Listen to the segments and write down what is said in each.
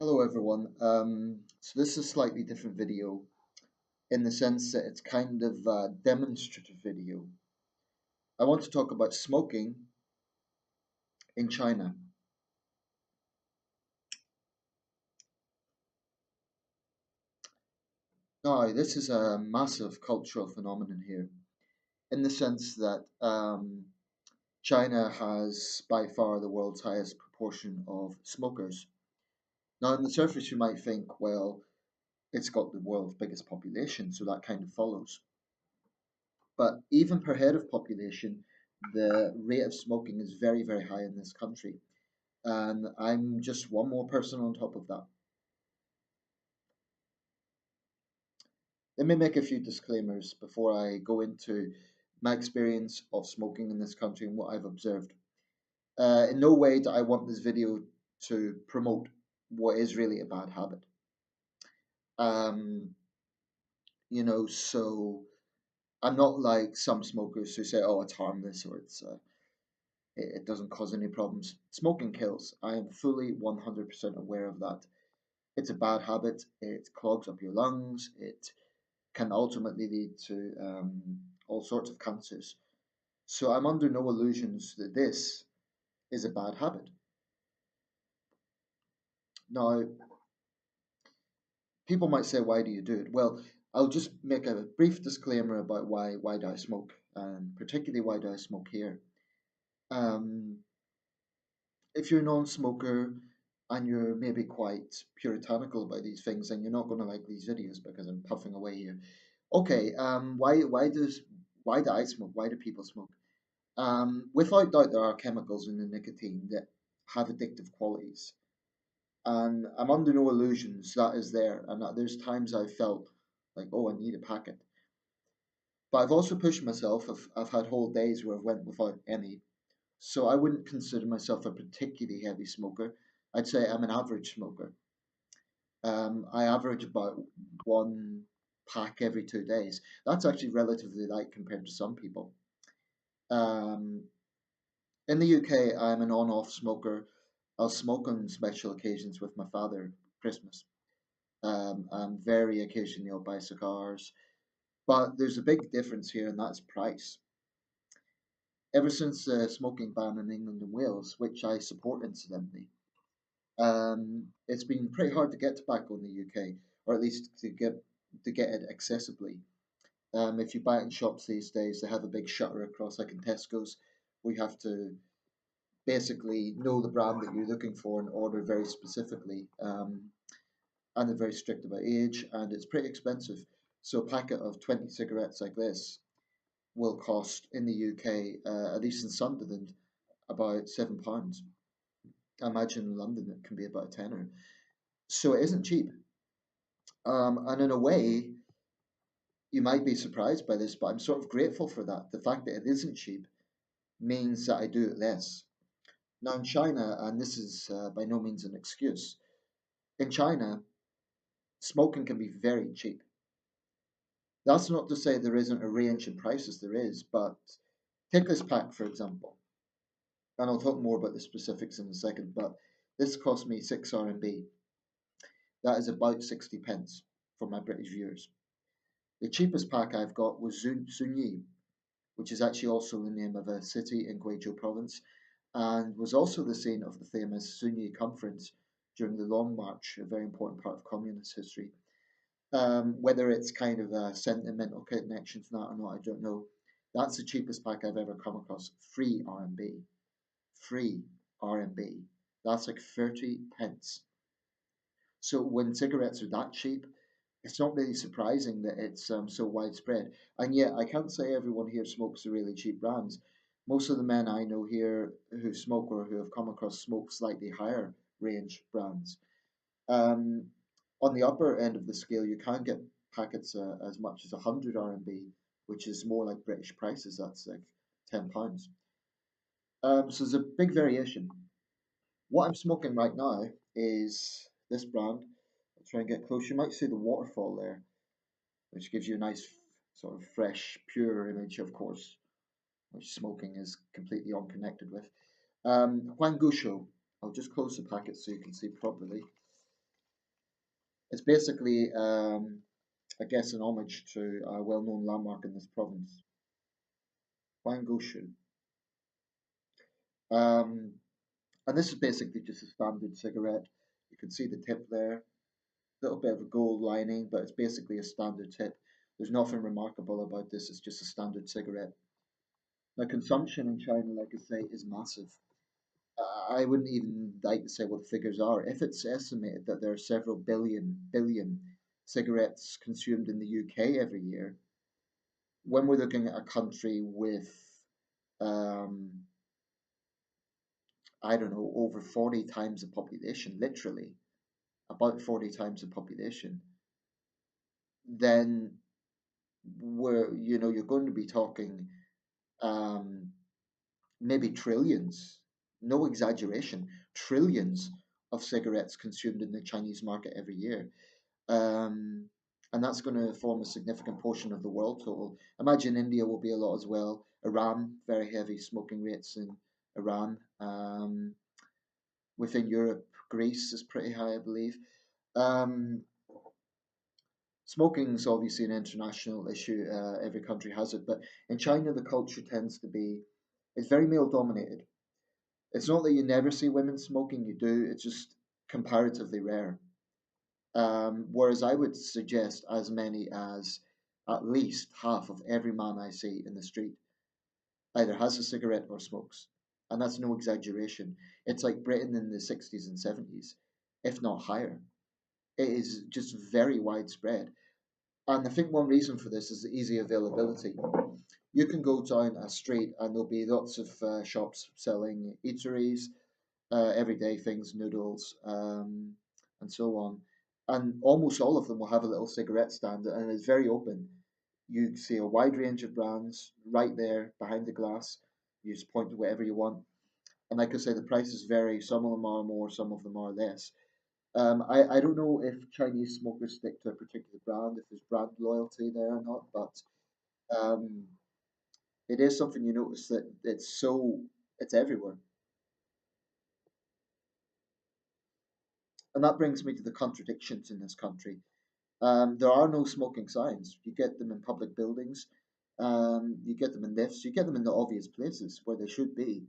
Hello everyone. So this is a slightly different video in the sense that it's kind of a demonstrative video. I want to talk about smoking in China. Now, this is a massive cultural phenomenon here in the sense that China has by far the world's highest proportion of smokers. Now, on the surface, you might think, well, it's got the world's biggest population, so that kind of follows. But even per head of population, the rate of smoking is very, very high in this country. And I'm just one more person on top of that. Let me make a few disclaimers before I go into my experience of smoking in this country and what I've observed. In no way do I want this video to promote what is really a bad habit. Um, so I'm not like some smokers who say, "Oh, it's harmless" or it doesn't cause any problems. Smoking kills. I am fully 100% aware of that. It's a bad habit. It clogs up your lungs. It can ultimately lead to all sorts of cancers. So I'm under no illusions that this is a bad habit. Now, people might say, why do you do it? Well, I'll just make a brief disclaimer about why do I smoke, and particularly why do I smoke here. Um, if you're a non-smoker and you're maybe quite puritanical about these things, then you're not going to like these videos because I'm puffing away here. Okay, why do I smoke? Why do people smoke? Without doubt, there are chemicals in the nicotine that have addictive qualities, and I'm under no illusions that is there. And that there's times I've felt like, oh, I need a packet, but I've also pushed myself. I've had whole days where I've went without any, so I wouldn't consider myself a particularly heavy smoker. I'd say I'm an average smoker. I average about one pack every 2 days. That's actually relatively light compared to some people. Um, in the UK, I'm an on-off smoker. I'll smoke on special occasions with my father, Christmas. And very occasionally I'll buy cigars. But there's a big difference here, and that's price. Ever since the smoking ban in England and Wales, which I support incidentally, it's been pretty hard to get tobacco in the UK, or at least to get it accessibly. If you buy it in shops these days, they have a big shutter across, like in Tesco's, where you have to basically know the brand that you're looking for and order very specifically. And they're very strict about age, and it's pretty expensive. So a packet of 20 cigarettes like this will cost in the UK, at least in Sunderland, about £7. I imagine in London it can be about a tenner. So it isn't cheap. And in a way, you might be surprised by this, but I'm sort of grateful for that. The fact that it isn't cheap means that I do it less. Now, in China, and this is by no means an excuse, in China, smoking can be very cheap. That's not to say there isn't a range in prices, there is, but take this pack for example, and I'll talk more about the specifics in a second, but this cost me 6 RMB. That is about 60 pence for my British viewers. The cheapest pack I've got was Sunyi, which is actually also the name of a city in Guizhou province, and was also the scene of the famous Sunyi Conference during the Long March, a very important part of communist history. Whether it's kind of a sentimental connection to that or not, I don't know. That's the cheapest pack I've ever come across. Free RMB. Free RMB. That's like 30 pence. So when cigarettes are that cheap, it's not really surprising that it's so widespread. And yet, I can't say everyone here smokes the really cheap brands. Most of the men I know here who smoke or who have come across smoke slightly higher range brands. Um, on the upper end of the scale, you can get packets as much as 100 RMB, which is more like British prices. That's like £10. So there's a big variation. What I'm smoking right now is this brand. I'll try and get close. You might see the waterfall there, which gives you a nice sort of fresh, pure image, of course, which smoking is completely unconnected with. Huangusho. I'll just close the packet so you can see properly. It's basically, I guess, an homage to a well-known landmark in this province, Huangoshu. Um, and this is basically just a standard cigarette. You can see the tip there, a little bit of a gold lining, but it's basically a standard tip. There's nothing remarkable about this. It's just a standard cigarette. Now, consumption in China, like I say, is massive. I wouldn't even like to say what the figures are. If it's estimated that there are several billion cigarettes consumed in the UK every year, when we're looking at a country with, um, I don't know, over 40 times the population, literally about 40 times the population, then you're going to be talking um, maybe trillions, no exaggeration, trillions of cigarettes consumed in the Chinese market every year. Um, and that's going to form a significant portion of the world total. Imagine India will be a lot as well. Iran, very heavy smoking rates in Iran. Within Europe, Greece is pretty high, I believe. Um, Smoking is obviously an international issue. Every country has it, but in China, the culture tends to be it's very male dominated. It's not that you never see women smoking; you do. It's just comparatively rare. Whereas I would suggest as many as at least half of every man I see in the street either has a cigarette or smokes. And that's no exaggeration. It's like Britain in the 60s and 70s, if not higher. It is just very widespread. And I think one reason for this is the easy availability. You can go down a street and there'll be lots of shops selling eateries, everyday things, noodles, and so on. And almost all of them will have a little cigarette stand, and it's very open. You see a wide range of brands right there behind the glass. You just point to whatever you want. And like I say, the prices vary. Some of them are more, some of them are less. I don't know if Chinese smokers stick to a particular brand, if there's brand loyalty there or not, but um, it is something you notice that it's everywhere. And that brings me to the contradictions in this country. There are no smoking signs. You get them in public buildings, you get them in lifts, you get them in the obvious places where they should be.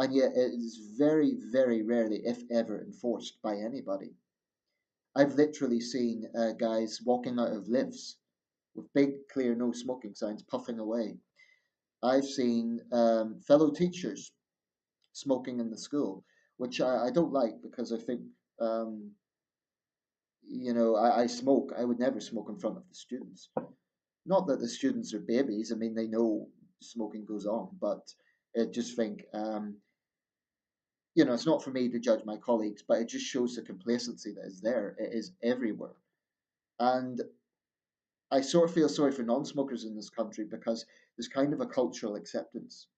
And yet it is very, very rarely, if ever, enforced by anybody. I've literally seen guys walking out of lifts with big, clear no smoking signs puffing away. I've seen fellow teachers smoking in the school, which I don't like because I think, um, I smoke. I would never smoke in front of the students. Not that the students are babies. I mean, they know smoking goes on, but I just think, it's not for me to judge my colleagues, but it just shows the complacency that is there. It is everywhere. And I sort of feel sorry for non smokers in this country because there's kind of a cultural acceptance.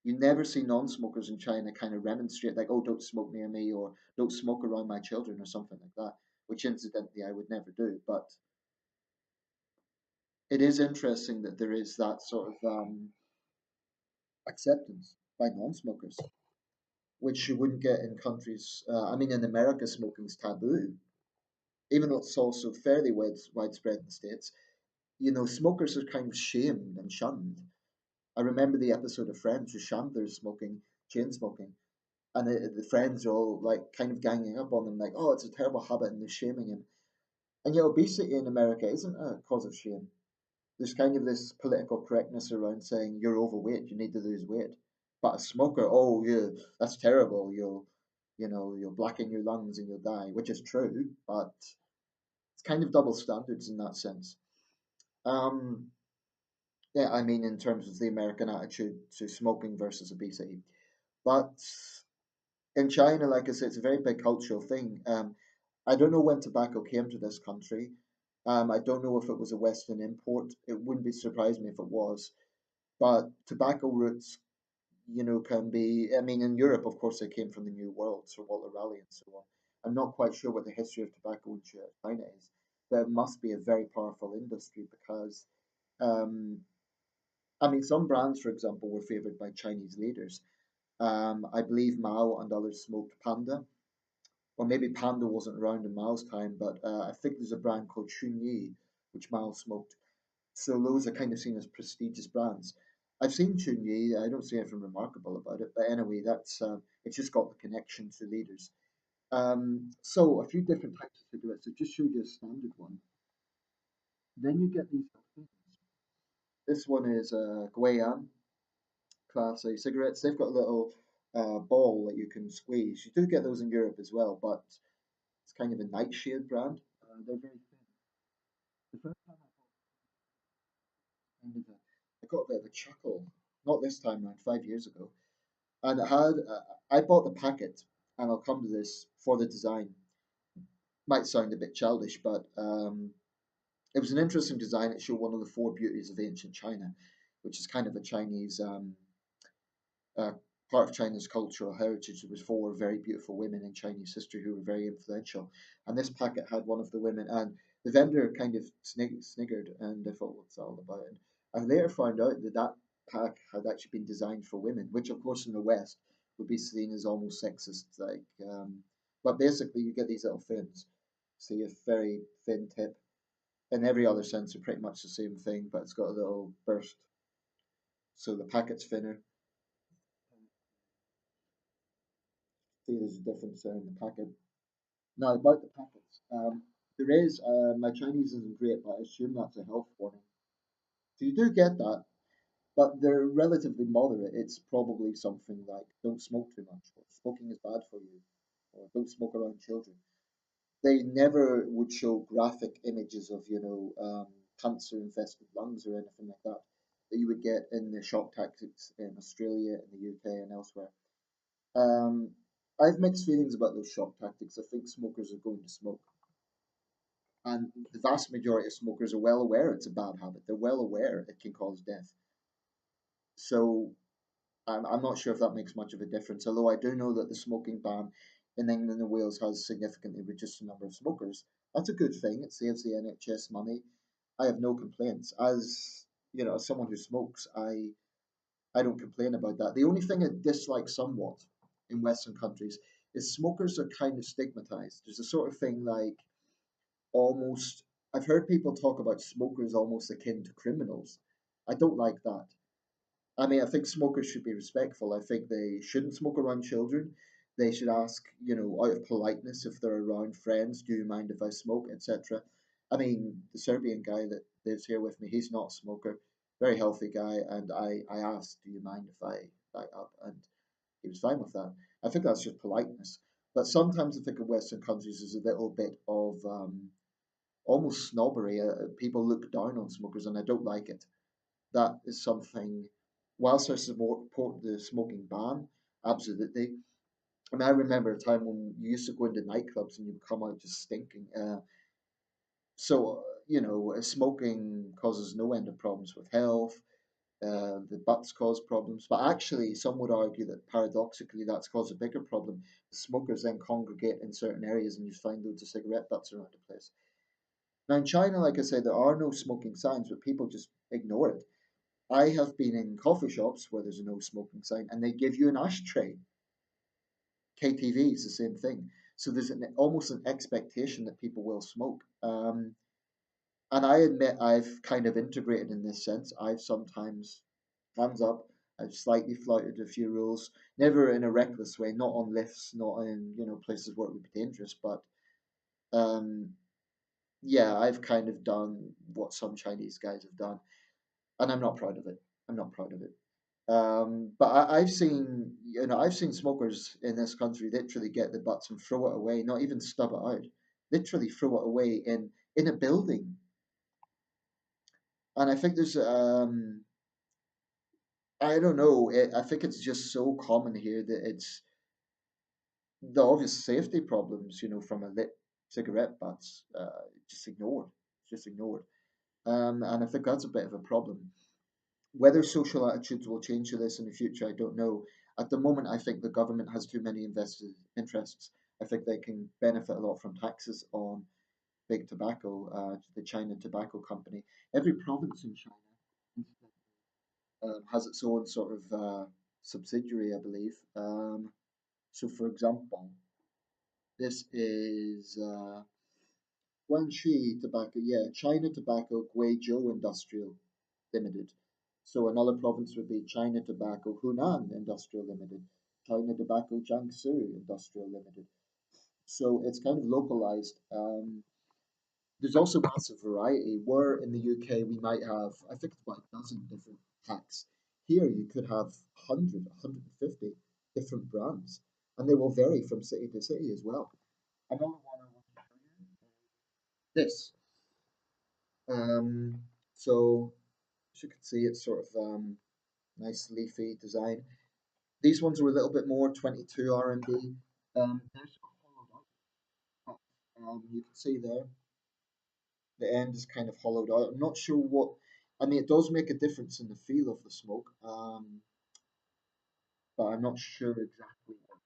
You never see non smokers in China kind of remonstrate, like, oh, don't smoke near me or don't smoke around my children or something like that, which incidentally I would never do. But it is interesting that there is that sort of acceptance by non-smokers, which you wouldn't get in countries. I mean, in America, smoking's taboo, even though it's also fairly widespread in the States. Smokers are kind of shamed and shunned. I remember the episode of Friends where Chandler's smoking, chain smoking, and the friends are all like kind of ganging up on him, like, "Oh, it's a terrible habit," and they're shaming him. And obesity in America isn't a cause of shame. There's kind of this political correctness around saying you're overweight, you need to lose weight. But a smoker, oh yeah, that's terrible. You'll blacken your lungs and you'll die, which is true, but it's kind of double standards in that sense. Um, yeah, I mean, in terms of the American attitude to smoking versus obesity. But in China, like I said, it's a very big cultural thing. I don't know when tobacco came to this country. I don't know if it was a Western import. It wouldn't be surprise me if it was. But tobacco roots, can be. I mean, in Europe, of course, they came from the New World, so Walter Raleigh and so on. I'm not quite sure what the history of tobacco in China is, but it must be a very powerful industry because, um, I mean, some brands, for example, were favored by Chinese leaders. I believe Mao and others smoked Panda. or maybe Panda wasn't around in Miles' time, but I think there's a brand called Chunyi, which Miles smoked. So those are kind of seen as prestigious brands. I've seen Chunyi, I don't see anything remarkable about it, but anyway, that's it's just got the connection to leaders. So a few different types of cigarettes. I just showed you a standard one. Then you get these things. This one is Guian Class A cigarettes. They've got a little ball that you can squeeze. You do get those in Europe as well, but it's kind of a nightshade brand. They're very thin. The first time I got a bit of a chuckle. Not this time around, 5 years ago. And it had, I bought the packet, and I'll come to this for the design. Might sound a bit childish, but it was an interesting design. It showed one of the four beauties of ancient China, which is kind of a Chinese uh, part of China's cultural heritage. There was four very beautiful women in Chinese history who were very influential, and this packet had one of the women. And the vendor kind of sniggered, and I thought, "What's that all about?" And I later found out that that pack had actually been designed for women, which, of course, in the West would be seen as almost sexist. But basically, you get these little fins. See a very thin tip. In every other sense, are pretty much the same thing, but it's got a little burst, so the packet's thinner. See, there's a difference there in the packet. Now, about the packets, there is, my Chinese isn't great, but I assume that's a health warning. So you do get that, but they're relatively moderate. It's probably something like don't smoke too much, or smoking is bad for you, or don't smoke around children. They never would show graphic images of, cancer infested lungs or anything like that that you would get in the shock tactics in Australia, in the UK, and elsewhere. Um, I've mixed feelings about those shock tactics. I think smokers are going to smoke. And the vast majority of smokers are well aware it's a bad habit. They're well aware it can cause death. So I'm not sure if that makes much of a difference. Although I do know that the smoking ban in England and Wales has significantly reduced the number of smokers. That's a good thing. It saves the NHS money. I have no complaints. As as someone who smokes, I don't complain about that. The only thing I dislike somewhat in Western countries is smokers are kind of stigmatized. There's a sort of thing like almost I've heard people talk about smokers almost akin to criminals. I don't like that. I mean, I think smokers should be respectful. I think they shouldn't smoke around children. They should ask, out of politeness if they're around friends, do you mind if I smoke, etc. I mean, the Serbian guy that lives here with me, he's not a smoker, very healthy guy, and I asked, do you mind if I light up? And he was fine with that. I think that's just politeness. But sometimes I think in Western countries there's a little bit of almost snobbery. People look down on smokers, and I don't like it. That is something. Whilst I support the smoking ban, absolutely. I mean, I remember a time when you used to go into nightclubs and you'd come out just stinking. Smoking causes no end of problems with health. The butts cause problems, but actually, some would argue that paradoxically, that's caused a bigger problem. The smokers then congregate in certain areas, and you find loads of cigarette butts around the place. Now, in China, like I said, there are no smoking signs, but people just ignore it. I have been in coffee shops where there's a no smoking sign and they give you an ashtray. KTV is the same thing. So there's almost an expectation that people will smoke. And I admit I've kind of integrated in this sense. I've sometimes, hands up, I've slightly flouted a few rules, never in a reckless way, not on lifts, not in, places where it would be dangerous, but um, yeah, I've kind of done what some Chinese guys have done, and I'm not proud of it. I'm not proud of it. But I've seen smokers in this country literally get the butts and throw it away, not even stub it out, literally throw it away in a building. And I think I don't know, I think it's just so common here that it's the obvious safety problems, from a lit cigarette butts, just ignored, just ignored. And I think that's a bit of a problem. Whether social attitudes will change to this in the future, I don't know. At the moment, I think the government has too many invested interests. I think they can benefit a lot from taxes on big tobacco, the China Tobacco Company. Every province in China has its own sort of subsidiary, I believe. So, for example, This is Guangxi Tobacco, yeah, China Tobacco Guizhou Industrial Limited. So another province would be China Tobacco Hunan Industrial Limited, China Tobacco Jiangsu Industrial Limited. So it's kind of localized. There's also massive variety. Where in the UK we might have, I think it's about a dozen different packs. Here you could have 100, 150 different brands, and they will vary from city to city as well. Another one I want to show you is this. Um, so as you can see, it's sort of nice leafy design. These ones are a little bit more 22 RMB. They're sort of hollowed out. You can see there, the end is kind of hollowed out. I'm not sure what. I mean, it does make a difference in the feel of the smoke, but I'm not sure exactly what.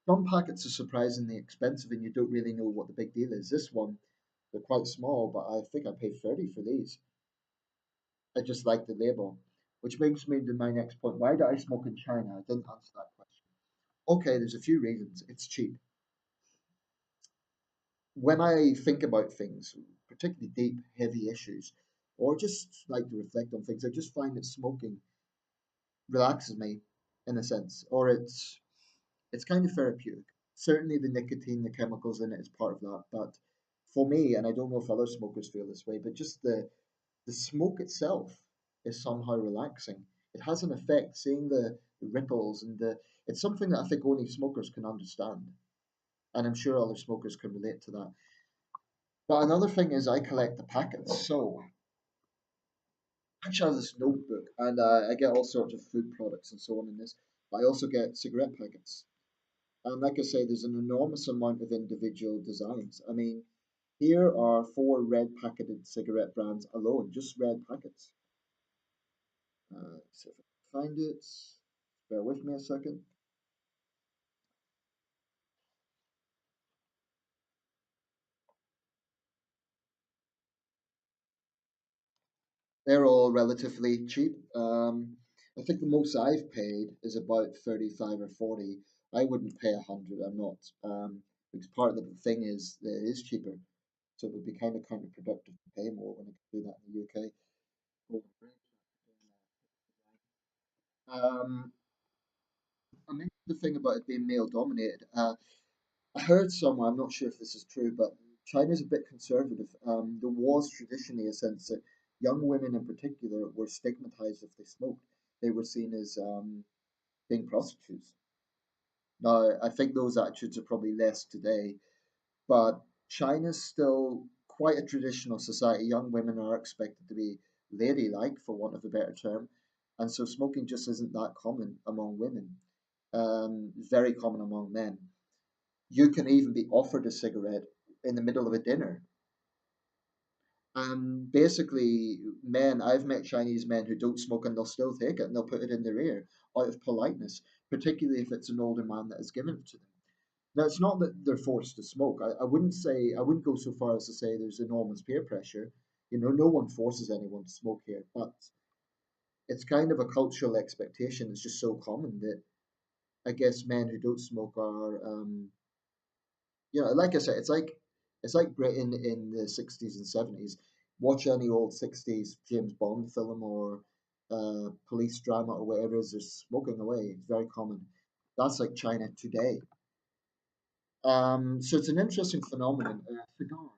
Some packets are surprisingly expensive, and you don't really know what the big deal is. This one, they're quite small, but I think I paid 30 for these. I just like the label, which brings me to my next point. Why do I smoke in China? I didn't answer that question. Okay, there's a few reasons. It's cheap. When I think about things, particularly deep, heavy issues, or just like to reflect on things, I just find that smoking relaxes me in a sense, or it's kind of therapeutic. Certainly, the nicotine, the chemicals in it is part of that. But for me, and I don't know if other smokers feel this way, but just the smoke itself is somehow relaxing. It has an effect, seeing the ripples and the. It's something that I think only smokers can understand, and I'm sure other smokers can relate to that. But another thing is I collect the packets. So I actually have this notebook, and I get all sorts of food products and so on in this. But I also get cigarette packets. And like I say, there's an enormous amount of individual designs. I mean, here are four red packeted cigarette brands alone, just red packets. See if I can find it. Bear with me a second. They're all relatively cheap. I think the most I've paid is about 35 or 40. I wouldn't pay 100. I'm not. Because part of the thing is that it is cheaper. So it would be kind of counterproductive to pay more when I could do that in the UK. Um, I mentioned the thing about it being male dominated. I heard somewhere, I'm not sure if this is true, but China's a bit conservative. There was traditionally a sense that young women in particular were stigmatized if they smoked. They were seen as being prostitutes. Now, I think those attitudes are probably less today, but China's still quite a traditional society. Young women are expected to be ladylike, for want of a better term, and so smoking just isn't that common among women. It's very common among men. You can even be offered a cigarette in the middle of a dinner. Basically, men, I've met Chinese men who don't smoke and they'll still take it and they'll put it in their ear out of politeness, particularly if it's an older man that has given it to them. Now, it's not that they're forced to smoke. I wouldn't say, I wouldn't go so far as to say there's enormous peer pressure. You know, no one forces anyone to smoke here, but it's kind of a cultural expectation. It's just so common that I guess men who don't smoke are like I said, it's like Britain in the 60s and 70s. Watch any old 60s James Bond film or police drama or whatever it is, they're smoking away. It's very common. That's like China today. So it's an interesting phenomenon. Cigars.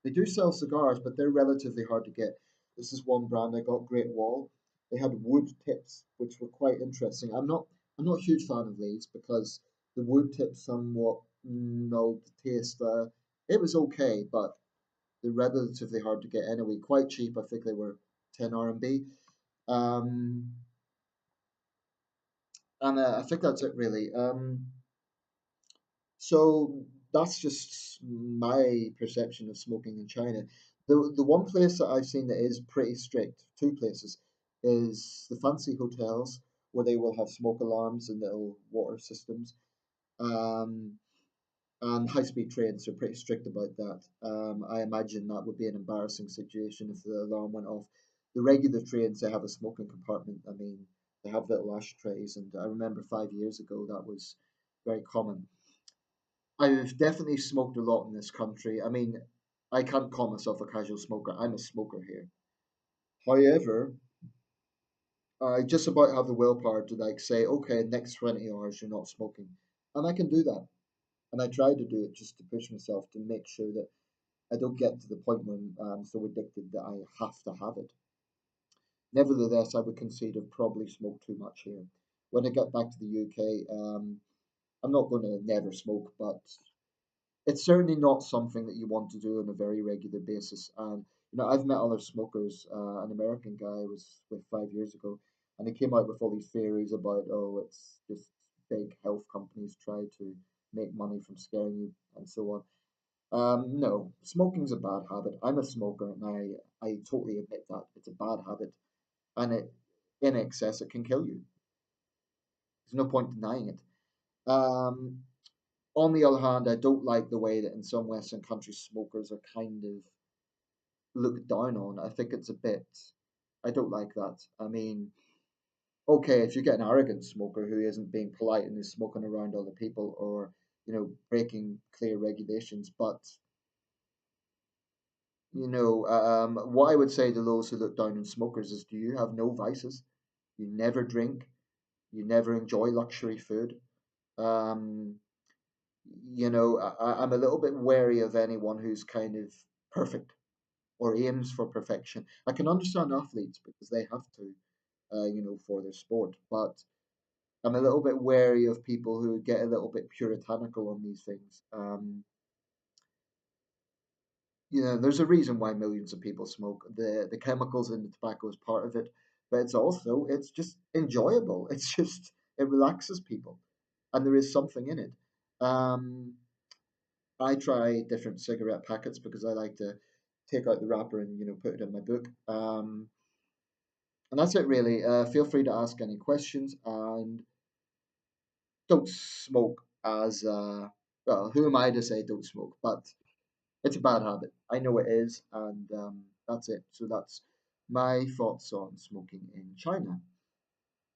They do sell cigars, but they're relatively hard to get. This is one brand I got, Great Wall. They had wood tips, which were quite interesting. I'm not a huge fan of these because the wood tips somewhat nulled the taste. It was okay, but they're relatively hard to get anyway. Quite cheap. I think they were 10 RMB. Um, and I think that's it really. So that's just my perception of smoking in China. The one place that I've seen that is pretty strict, two places, is the fancy hotels where they will have smoke alarms and little water systems. Um, and high-speed trains are pretty strict about that. I imagine that would be an embarrassing situation if the alarm went off. The regular trains, they have a smoking compartment. I mean, they have little ashtrays, and I remember 5 years ago that was very common. I've definitely smoked a lot in this country. I mean, I can't call myself a casual smoker. I'm a smoker here. However, I just about have the willpower to like say, okay, next 20 hours you're not smoking, and I can do that. And I try to do it just to push myself to make sure that I don't get to the point where I'm so addicted that I have to have it. Nevertheless, I would concede I've probably smoked too much here. When I get back to the UK, I'm not going to never smoke, but it's certainly not something that you want to do on a very regular basis. And I've met other smokers. An American guy I was with 5 years ago, and he came out with all these theories about, oh, it's just big health companies try to make money from scaring you and so on. No, smoking's a bad habit. I'm a smoker, and I totally admit that it's a bad habit, and in excess it can kill you. There's no point denying it. Um, on the other hand, I don't like the way that in some Western countries smokers are kind of looked down on. I think it's a bit. I don't like that. I mean, okay, if you get an arrogant smoker who isn't being polite and is smoking around other people or breaking clear regulations, but what I would say to those who look down on smokers is, do you have no vices? You never drink. You never enjoy luxury food. Um, I'm a little bit wary of anyone who's kind of perfect or aims for perfection. I can understand athletes because they have to, for their sport, but I'm a little bit wary of people who get a little bit puritanical on these things. There's a reason why millions of people smoke. The chemicals in the tobacco is part of it, but it's just enjoyable. It's just it relaxes people, and there is something in it. Um, I try different cigarette packets because I like to take out the wrapper and put it in my book. And that's it really. Feel free to ask any questions and don't smoke as well. Who am I to say don't smoke? But it's a bad habit. I know it is, and that's it. So that's my thoughts on smoking in China.